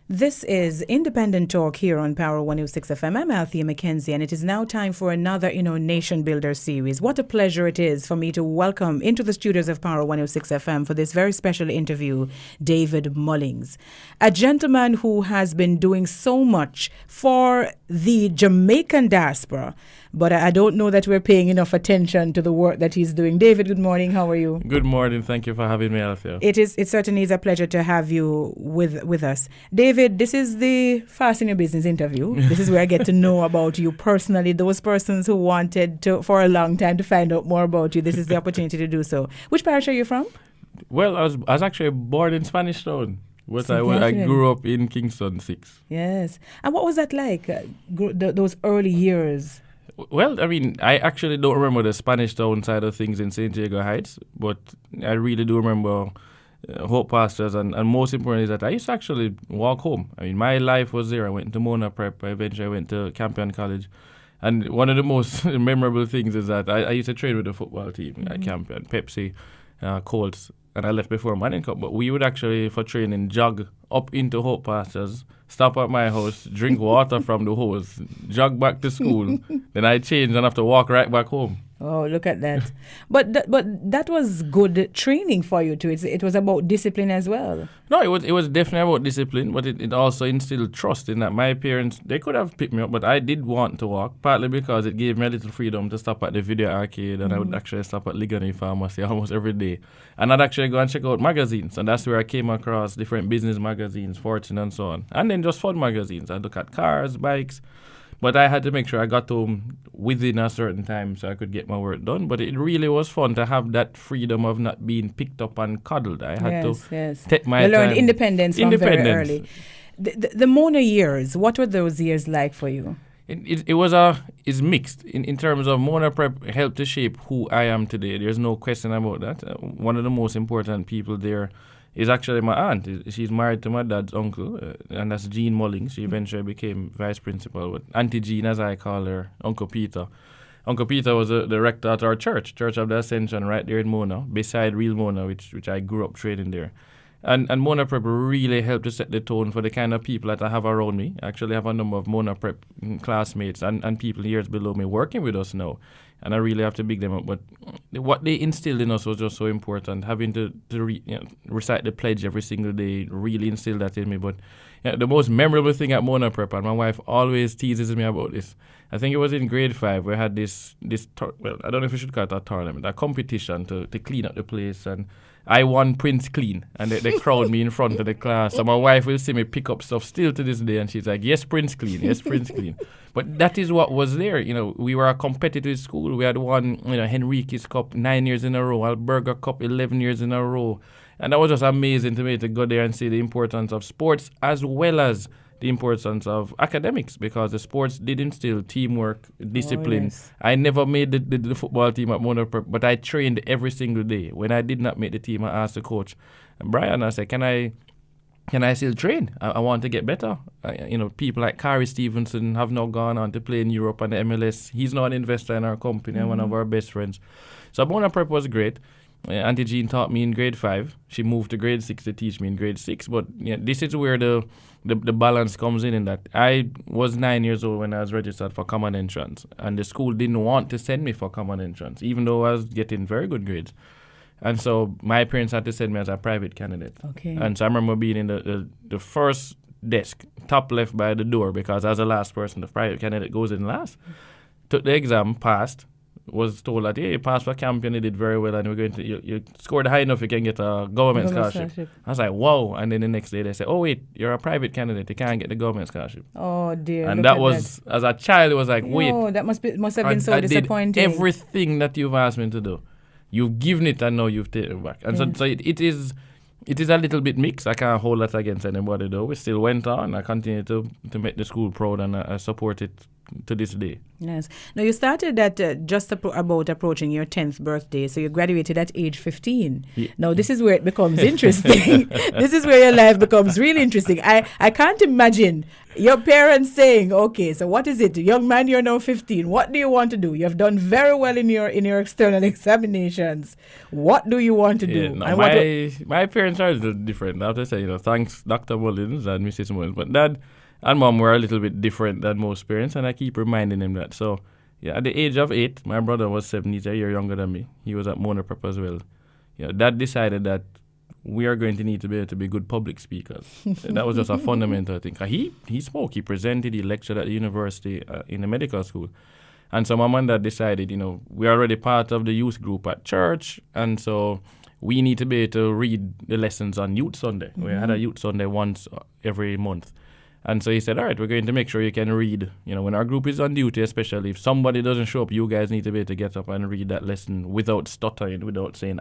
This is Independent Talk here on Power 106 FM. I'm Althea McKenzie, and it is now time for another Nation Builder series. What a pleasure it is for me to welcome into the studios of Power 106 FM for this very special interview, David Mullings, a gentleman who has been doing so much for the Jamaican diaspora. But I don't know that we're paying enough attention to the work that he's doing. David, good morning. How are you? Good morning. Thank you for having me, Althea. It certainly is a pleasure to have you with us. David, this is the Fast in Your Business interview. This is where I get to know about you personally. Those persons who wanted to, for a long time, to find out more about you, this is the opportunity to do so. Which parish are you from? Well, I was actually born in Spanish Town. But I grew up in Kingston 6. Yes. And what was that like, those early years? Well, I mean, I actually don't remember the Spanish Town side of things in St. Diego Heights, but I really do remember Hope Pastors, and most important is that I used to actually walk home. I mean, my life was there. I went to Mona Prep. Eventually I went to Campion College. And one of the most memorable things is that I used to train with the football team at Campion, Pepsi, Colts, and I left before Manning Cup. But we would actually, for training, jog up into Hope Pastors, stop at my house, drink water from the hose, jog back to school, then I change and have to walk right back home. Oh, look at that. But that was good training for you too. It was about discipline as well. No, it was definitely about discipline, but it also instilled trust in that my parents, they could have picked me up, but I did want to walk, partly because it gave me a little freedom to stop at the video arcade, and I would actually stop at Ligonier Pharmacy almost every day. And I'd actually go and check out magazines, and that's where I came across different business magazines, Fortune and so on. And then just fun magazines. I'd look at cars, bikes. But I had to make sure I got home within a certain time so I could get my work done. But it really was fun to have that freedom of not being picked up and cuddled. I had to take my time. You learned independence from very early. The Mona years, what were those years like for you? It's mixed. In terms of Mona Prep helped to shape who I am today. There's no question about that. One of the most important people there is actually my aunt. She's married to my dad's uncle, and that's Jean Mullings. She eventually became vice principal. But Auntie Jean, as I call her, Uncle Peter. Uncle Peter was the rector at our church of the Ascension, right there in Mona, beside Real Mona, which I grew up training there. And Mona Prep really helped to set the tone for the kind of people that I have around me. I actually have a number of Mona Prep classmates and people years below me working with us now. And I really have to big them up. But what they instilled in us was just so important. Having to recite the pledge every single day really instilled that in me. But the most memorable thing at Mona Prep, and my wife always teases me about this, I think it was in grade 5, we had this I don't know if we should call it a tournament, a competition to clean up the place. And I won Prince Clean, and they crowd me in front of the class. So my wife will see me pick up stuff still to this day, and she's like, yes, Prince Clean, yes, Prince Clean. But that is what was there. We were a competitive school. We had won, Henriquez Cup 9 years in a row, Alberga Cup 11 years in a row. And that was just amazing to me to go there and see the importance of sports as well as the importance of academics, because the sports did instill teamwork, discipline. Oh, yes. I never made the football team at Mona Prep, but I trained every single day. When I did not make the team, I asked the coach, Brian, I said, can I still train? I want to get better. People like Kari Stevenson have now gone on to play in Europe and the MLS. He's now an investor in our company and one of our best friends. So Mona Prep was great. Auntie Jean taught me in grade 5. She moved to grade 6 to teach me in grade 6. But this is where the balance comes in that I was 9 years old when I was registered for common entrance. And the school didn't want to send me for common entrance, even though I was getting very good grades. And so my parents had to send me as a private candidate. Okay. And so I remember being in the first desk, top left by the door, because as the last person, the private candidate goes in last. Took the exam, passed. Was told that, hey, you passed for Campion, you did very well, and we're going to, you scored high enough, you can get a government scholarship. I was like, wow. And then the next day they said, oh, wait, you're a private candidate, you can't get the government scholarship. Oh, dear. And that was, as a child, it was like, wait. Oh, that must have been so disappointing. I did everything that you've asked me to do. You've given it, and now you've taken it back. And so it is a little bit mixed. I can't hold that against anybody, though. We still went on. I continue to make the school proud, and I support it to this day. Yes. Now, you started at just about approaching your 10th birthday, so you graduated at age 15. Yeah. Now, this is where it becomes interesting. This is where your life becomes really interesting. I can't imagine Your parents saying, okay, so what is it? Young man, you're now 15. What do you want to do? You have done very well in your external examinations. What do you want to do? Yeah, no, And my parents are a little different. I have to say, thanks Dr. Mullings and Mrs. Mullings. But Dad and Mom were a little bit different than most parents, and I keep reminding him that. So, yeah, at the age of 8, my brother was 7. He's a year younger than me. He was at Mona Prep as well. Dad decided that we are going to need to be able to be good public speakers. That was just a fundamental thing. He spoke, he presented, he lectured at the university in the medical school. And so Mom and Dad decided, we're already part of the youth group at church, and so we need to be able to read the lessons on Youth Sunday. We had a Youth Sunday once every month. And so he said, all right, we're going to make sure you can read. When our group is on duty, especially if somebody doesn't show up, you guys need to be able to get up and read that lesson without stuttering, without saying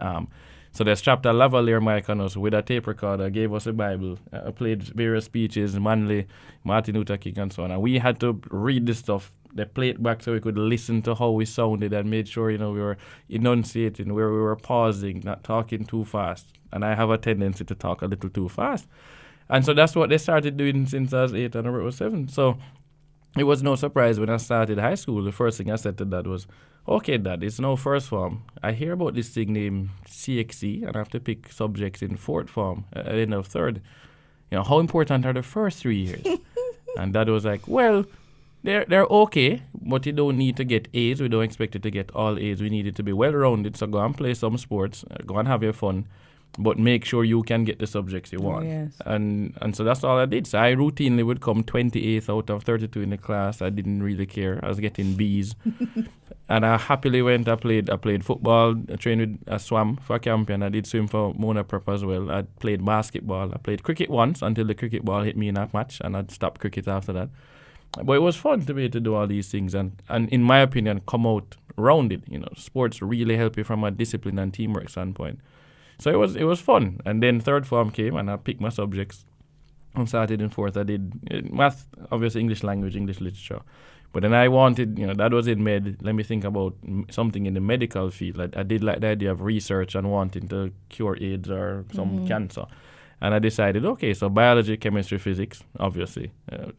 So they strapped a lavalier mic on us with a tape recorder, gave us a Bible, played various speeches, Manley, Martin Luther King, and so on. And we had to read this stuff. They played it back so we could listen to how we sounded and made sure, we were enunciating, where we were pausing, not talking too fast. And I have a tendency to talk a little too fast. And so that's what they started doing since I was 8 and Robert was 7. So it was no surprise when I started high school. The first thing I said to Dad was, okay, Dad, it's now first form. I hear about this thing named CXC, and I have to pick subjects in fourth form at the end of third. How important are the first 3 years? And Dad was like, well, they're okay, but you don't need to get A's. We don't expect you to get all A's. We need it to be well-rounded, so go and play some sports, go and have your fun, but make sure you can get the subjects you want. Yes. And so that's all I did. So I routinely would come 28th out of 32 in the class. I didn't really care. I was getting B's. And I happily went. I played football. I trained I swam for a champion. I did swim for Mona Prep as well. I played basketball. I played cricket once until the cricket ball hit me in a match, and I'd stopped cricket after that. But it was fun to be able to do all these things and in my opinion, come out rounded. Sports really help you from a discipline and teamwork standpoint. So it was fun. And then third form came, and I picked my subjects. And started in fourth. I did math, obviously English language, English literature. But then I wanted, that was in med. Let me think about something in the medical field. I did like the idea of research and wanting to cure AIDS or some cancer. And I decided, okay, so biology, chemistry, physics, obviously.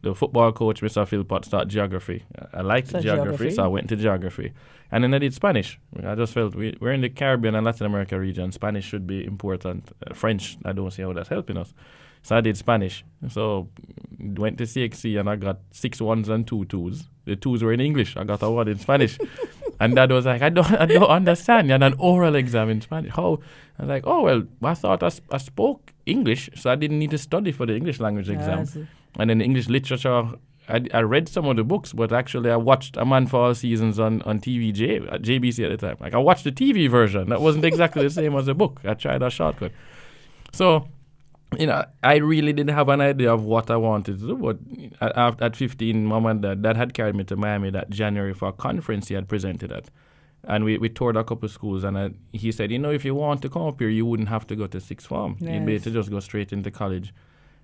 The football coach, Mr. Philpott, taught geography. I liked geography, so I went to geography. And then I did Spanish. I just felt we're in the Caribbean and Latin America region. Spanish should be important. French, I don't see how that's helping us. So I did Spanish. So went to CXC and I got 6 1s and 2 2s. The 2s were in English. I got a 1 in Spanish. And Dad was like, I don't understand. You had an oral exam in Spanish. How? I was like, oh, well, I thought I spoke English, so I didn't need to study for the English language exam. And then English literature, I read some of the books, but actually I watched A Man for All Seasons on TVJ, at JBC at the time. Like I watched the TV version. That wasn't exactly the same as the book. I tried a shortcut. So, I really didn't have an idea of what I wanted to do. But at 15, Mom and Dad had carried me to Miami that January for a conference he had presented at. And we toured a couple of schools, and he said, if you want to come up here, you wouldn't have to go to sixth form. Yes. You'd be able to just go straight into college.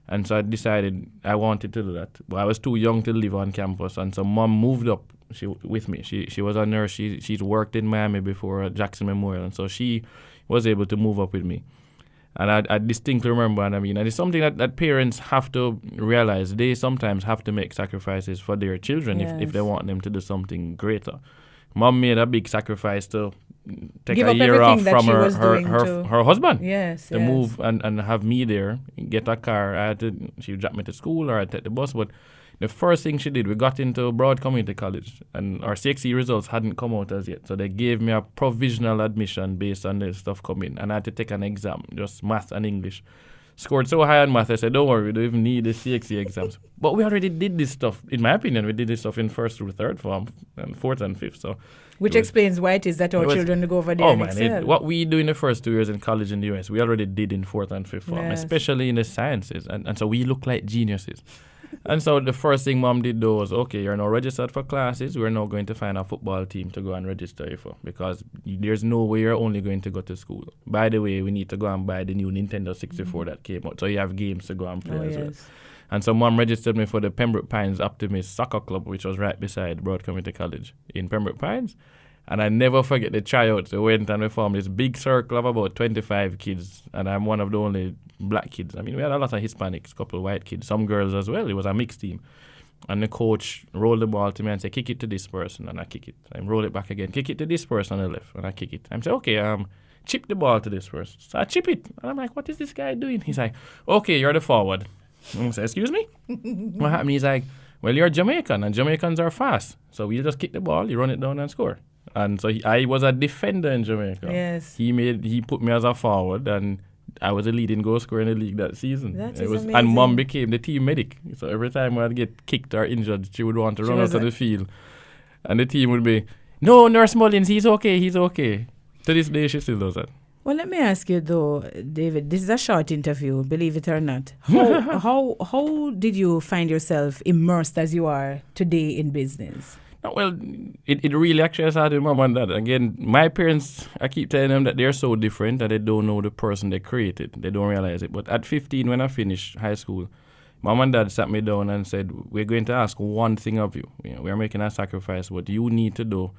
And so I decided I wanted to do that. But I was too young to live on campus, and so Mom moved up with me. She was a nurse. She's worked in Miami before at Jackson Memorial, and so she was able to move up with me. And I distinctly remember, and it's something that parents have to realize. They sometimes have to make sacrifices for their children if they want them to do something greater. Mom made a big sacrifice to take a year off from her husband. To move and have me there, get a car. She would drop me to school or I'd take the bus. But the first thing she did, we got into Broad Community College, and our CXE results hadn't come out as yet. So they gave me a provisional admission based on the stuff coming, and I had to take an exam, just math and English. Scored so high on math, I said, don't worry, we don't even need the CXE exams. But we already did this stuff. In my opinion, we did this stuff in first through third form, and fourth and fifth. So, which explains why it is that our children go over there and excel. What we do in the first 2 years in college in the US, we already did in fourth and fifth form, especially in the sciences. And so we look like geniuses. And so the first thing Mom did though was, okay, you're now registered for classes. We're now going to find a football team to go and register you for, because there's no way you're only going to go to school. By the way, we need to go and buy the new Nintendo 64 that came out. So you have games to go and play as well. And so Mom registered me for the Pembroke Pines Optimist Soccer Club, which was right beside Broad Community College in Pembroke Pines. And I never forget the tryouts. We went and we formed this big circle of about 25 kids, and I'm one of the only black kids. I mean, we had a lot of Hispanics, a couple of white kids, some girls as well. It was a mixed team. And the coach rolled the ball to me and said, kick it to this person, and I kick it. I roll it back again, kick it to this person on the left, and I kick it. I say, okay, chip the ball to this person. So I chip it. And I'm like, what is this guy doing? He's like, okay, you're the forward. And I say, excuse me? What happened? He's like, well, you're Jamaican, and Jamaicans are fast. So we'll just kick the ball, you run it down and score. And so I was a defender in Jamaica. Yes. He put me as a forward, and I was a leading goal scorer in the league that season. That is amazing. And Mom became the team medic. So every time I'd get kicked or injured, she would want to run out of the field. And the team would be, no, Nurse Mullings, he's okay. To this day, she still does that. Well, let me ask you though, David, this is a short interview, believe it or not. How did you find yourself immersed as you are today in business? Well, it really actually started with Mom and Dad. Again, my parents, I keep telling them that they're so different that they don't know the person they created. They don't realize it. But at 15, when I finished high school, Mom and Dad sat me down and said, we're going to ask one thing of you. We're making a sacrifice. What you need to do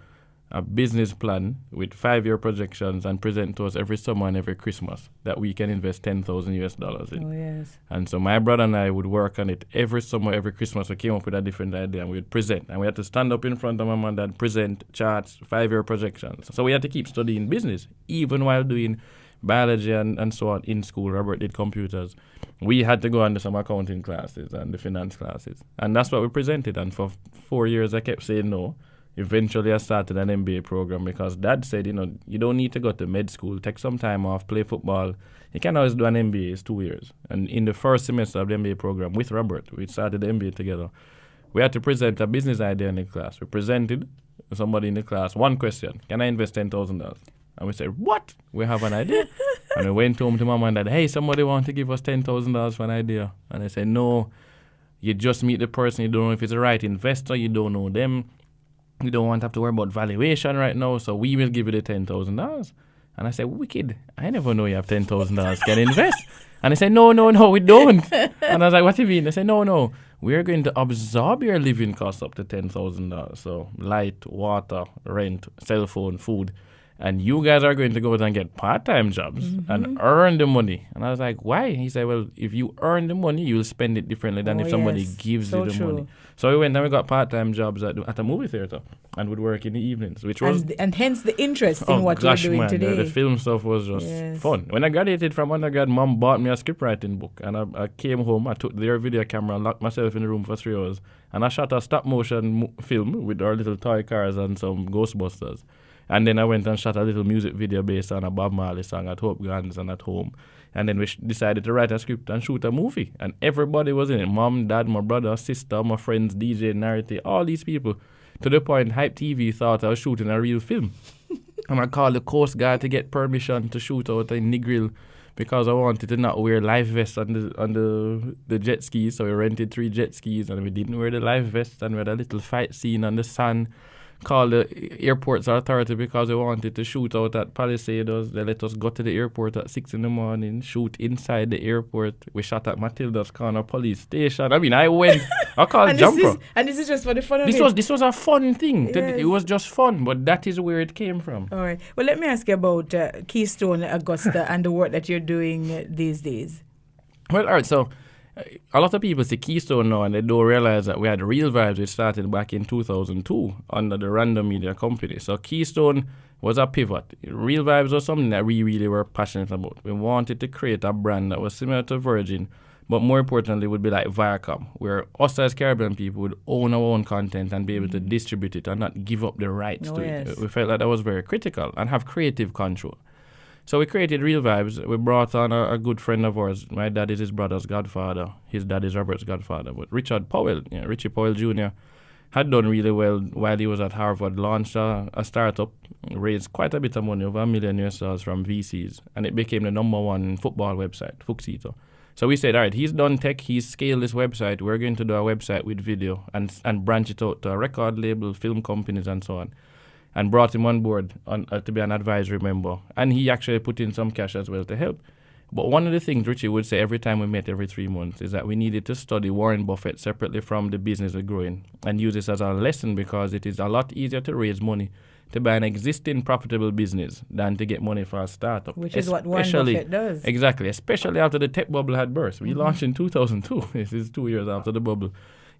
a business plan with 5-year projections and present to us every summer and every Christmas that we can invest $10,000 in. Oh, yes. And so my brother and I would work on it every summer, every Christmas. We came up with a different idea and we would present. And we had to stand up in front of Mom and Dad, present charts, 5-year projections. So we had to keep studying business, even while doing biology and so on in school. Robert did computers. We had to go under some accounting classes and the finance classes. And that's what we presented. And for 4 years, I kept saying no. Eventually, I started an MBA program because Dad said, you don't need to go to med school, take some time off, play football. You can always do an MBA, it's 2 years. And in the first semester of the MBA program with Robert, we started the MBA together. We had to present a business idea in the class. We presented somebody in the class one question, can I invest $10,000? And we said, what? We have an idea? And we went home to Mom and Dad, hey, somebody want to give us $10,000 for an idea? And they said, no, you just meet the person, you don't know if it's the right investor, you don't know them. You don't want to have to worry about valuation right now, so we will give you the $10,000. And I said, wicked, I never know you have $10,000 can invest. And they said, no, we don't. And I was like, what do you mean? They said, no, we're going to absorb your living costs up to $10,000. So light, water, rent, cell phone, food. And you guys are going to go out and get part-time jobs and earn the money. And I was like, why? He said, well, if you earn the money, you'll spend it differently than if somebody gives you the money. So we went and we got part-time jobs at a movie theater and would work in the evenings, which was... And hence the interest in what you're doing today. The film stuff was just fun. When I graduated from undergrad, Mom bought me a scriptwriting book. And I came home, I took their video camera and locked myself in the room for 3 hours. And I shot a stop-motion film with our little toy cars and some Ghostbusters. And then I went and shot a little music video based on a Bob Marley song at Hope Gardens and at home. And then we decided to write a script and shoot a movie. And everybody was in it. Mom, Dad, my brother, sister, my friends, DJ, Narity, all these people. To the point Hype TV thought I was shooting a real film. And I called the Coast Guard to get permission to shoot out in Negril because I wanted to not wear life vests on the jet skis. So we rented 3 jet skis and we didn't wear the life vests and we had a little fight scene on the sun. Called the airport's authority because they wanted to shoot out at Palisados. They let us go to the airport at 6 a.m, shoot inside the airport. We shot at Matilda's Corner police station. I mean, I called Jumper. And this is just for the fun of it? This was a fun thing. Yes. It was just fun, but that is where it came from. All right. Well, let me ask you about Keystone Augusta and the work that you're doing these days. Well, all right, so... a lot of people see Keystone now and they don't realize that we had Real Vibes, which started back in 2002 under the Random Media Company. So Keystone was a pivot. Real Vibes was something that we really were passionate about. We wanted to create a brand that was similar to Virgin, but more importantly would be like Viacom, where us as Caribbean people would own our own content and be able to distribute it and not give up the rights to it. We felt like that was very critical and have creative control. So we created Real Vibes. We brought on a good friend of ours. My dad is his brother's godfather. His dad is Robert's godfather. But Richard Powell, Richie Powell Jr., had done really well while he was at Harvard, launched a startup, raised quite a bit of money, over $1 million from VCs, and it became the #1 football website, Fuxito. So we said, all right, he's done tech, he's scaled this website. We're going to do a website with video and branch it out to a record label, film companies, and so on. And brought him on board to be an advisory member. And he actually put in some cash as well to help. But one of the things Richie would say every time we met every 3 months is that we needed to study Warren Buffett separately from the business we're growing and use this as a lesson because it is a lot easier to raise money to buy an existing profitable business than to get money for a startup. Which is what Warren Buffett does. Exactly, especially after the tech bubble had burst. We launched in 2002. This is 2 years after the bubble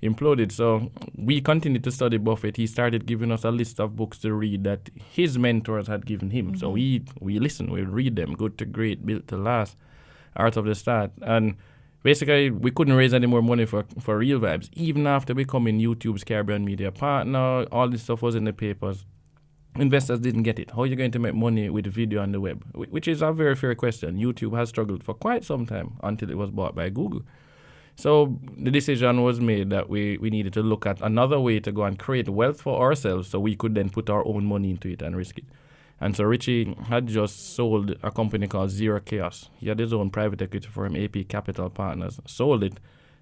imploded. So we continued to study Buffett. He started giving us a list of books to read that his mentors had given him. So we listen, we read them, Good to Great, Built to Last, Art of the Start. And basically, we couldn't raise any more money for Real Vibes. Even after becoming YouTube's Caribbean media partner, all this stuff was in the papers. Investors didn't get it. How are you going to make money with video on the web? Which is a very fair question. YouTube has struggled for quite some time until it was bought by Google. So the decision was made that we needed to look at another way to go and create wealth for ourselves so we could then put our own money into it and risk it. And so Richie had just sold a company called Zero Chaos. He had his own private equity firm, AP Capital Partners. Sold it.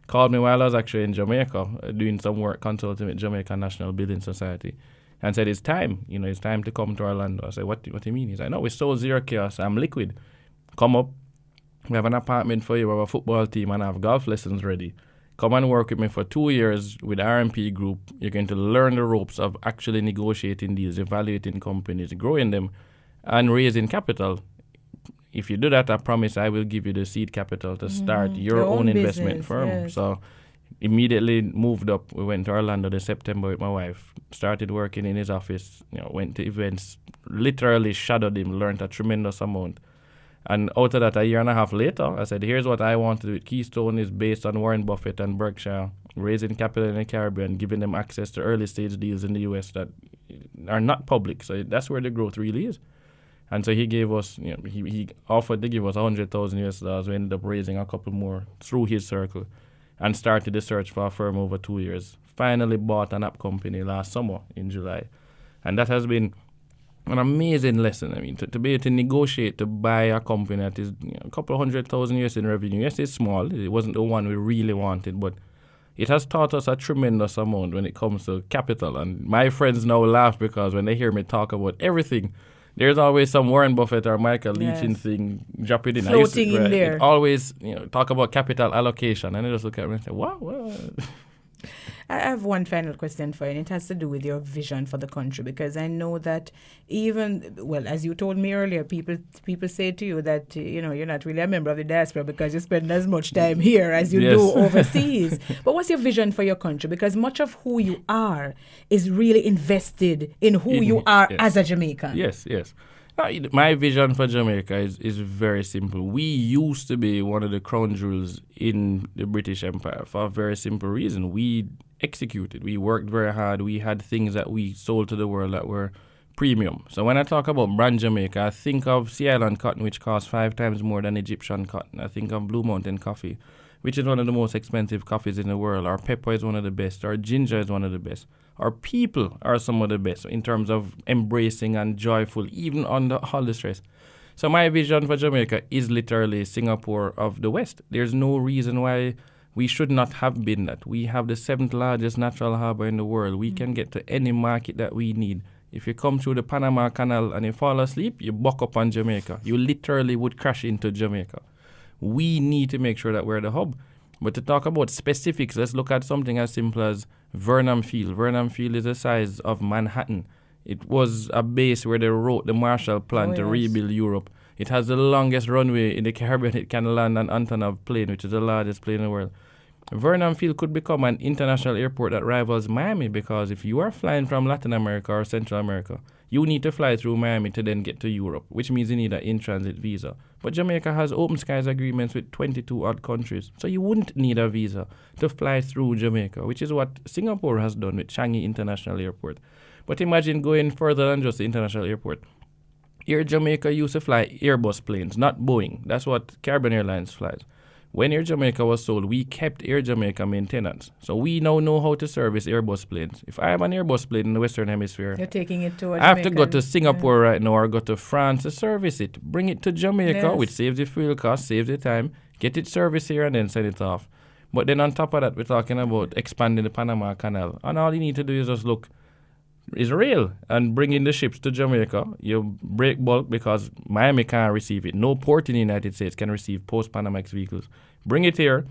Called me while I was actually in Jamaica doing some work consulting with Jamaica National Building Society and said, it's time. It's time to come to Orlando. I said, what do you mean? He said, no, we sold Zero Chaos. I'm liquid. Come up. We have an apartment for you. We have a football team and I have golf lessons ready. Come and work with me for 2 years with RMP Group. You're going to learn the ropes of actually negotiating deals, evaluating companies, growing them, and raising capital. If you do that, I promise I will give you the seed capital to start your own investment business, firm. Yes. So immediately moved up. We went to Orlando this September with my wife, started working in his office, went to events, literally shadowed him, learned a tremendous amount. And out of that, a year and a half later, I said, here's what I want to do. Keystone is based on Warren Buffett and Berkshire, raising capital in the Caribbean, giving them access to early stage deals in the U.S. that are not public. So that's where the growth really is. And so he gave us, he offered to give us $100,000. We ended up raising a couple more through his circle and started the search for a firm over 2 years. Finally bought an app company last summer in July. And that has been an amazing lesson. I mean, to be able to negotiate to buy a company that is a couple of $100,000 in revenue. Yes, it's small. It wasn't the one we really wanted, but it has taught us a tremendous amount when it comes to capital. And my friends now laugh because when they hear me talk about everything, there's always some Warren Buffett or Michael Leachin thing dropping in. Floating in there. Always, talk about capital allocation. And they just look at me and say, wow. I have one final question for you, and it has to do with your vision for the country, because I know that as you told me earlier, people say to you that, you're not really a member of the diaspora because you spend as much time here as you do overseas. But what's your vision for your country? Because much of who you are is really invested in who you are as a Jamaican. Yes. My vision for Jamaica is very simple. We used to be one of the crown jewels in the British Empire for a very simple reason. We executed. We worked very hard. We had things that we sold to the world that were premium. So when I talk about brand Jamaica, I think of Sea Island cotton, which costs 5 times more than Egyptian cotton. I think of Blue Mountain coffee, which is one of the most expensive coffees in the world. Our pepper is one of the best. Our ginger is one of the best. Our people are some of the best in terms of embracing and joyful, even under all the stress. So my vision for Jamaica is literally Singapore of the West. There's no reason why we should not have been that. We have the 7th largest natural harbor in the world. We can get to any market that we need. If you come through the Panama Canal and you fall asleep, you buck up on Jamaica. You literally would crash into Jamaica. We need to make sure that we're the hub. But to talk about specifics, let's look at something as simple as Vernon Field. Vernon Field is the size of Manhattan. It was a base where they wrote the Marshall Plan to rebuild Europe. It has the longest runway in the Caribbean. It can land an Antonov plane, which is the largest plane in the world. Vernon Field could become an international airport that rivals Miami, because if you are flying from Latin America or Central America, you need to fly through Miami to then get to Europe, which means you need an in-transit visa. But Jamaica has open skies agreements with 22 odd countries, so you wouldn't need a visa to fly through Jamaica, which is what Singapore has done with Changi International Airport. But imagine going further than just the international airport. Air Jamaica used to fly Airbus planes, not Boeing. That's what Caribbean Airlines flies. When Air Jamaica was sold, we kept Air Jamaica maintenance. So we now know how to service Airbus planes. If I have an Airbus plane in the Western Hemisphere, you're taking it to I have to go to Singapore right now or go to France to service it. Bring it to Jamaica, which saves the fuel cost, saves the time, get it serviced here and then send it off. But then on top of that, we're talking about expanding the Panama Canal. And all you need to do is just look Israel and bring in the ships to Jamaica. You break bulk because Miami can't receive it. No port in the United States can receive post-Panamax vehicles. Bring it here,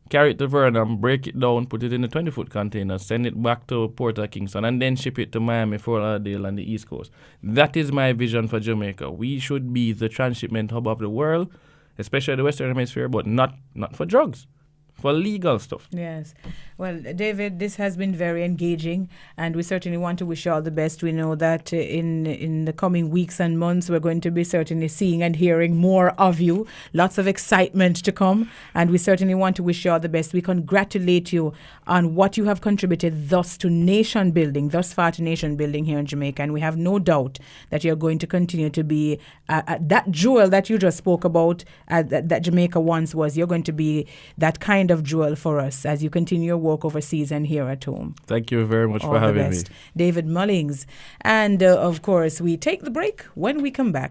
carry it to Vernon, break it down, put it in a 20-foot container, send it back to Port of Kingston, and then ship it to Miami, Fort Lauderdale, and the East Coast. That is my vision for Jamaica. We should be the transshipment hub of the world, especially the Western Hemisphere, but not for drugs, for legal stuff. Yes. Well, David, this has been very engaging, and we certainly want to wish you all the best. We know that in the coming weeks and months, we're going to be certainly seeing and hearing more of you. Lots of excitement to come, and we certainly want to wish you all the best. We congratulate you on what you have contributed thus far to nation building here in Jamaica, and we have no doubt that you're going to continue to be that jewel that you just spoke about that Jamaica once was. You're going to be that kind of jewel for us as you continue your work overseas and here at home. Thank you very much for having me. David Mullings. And of course, we take the break. When we come back,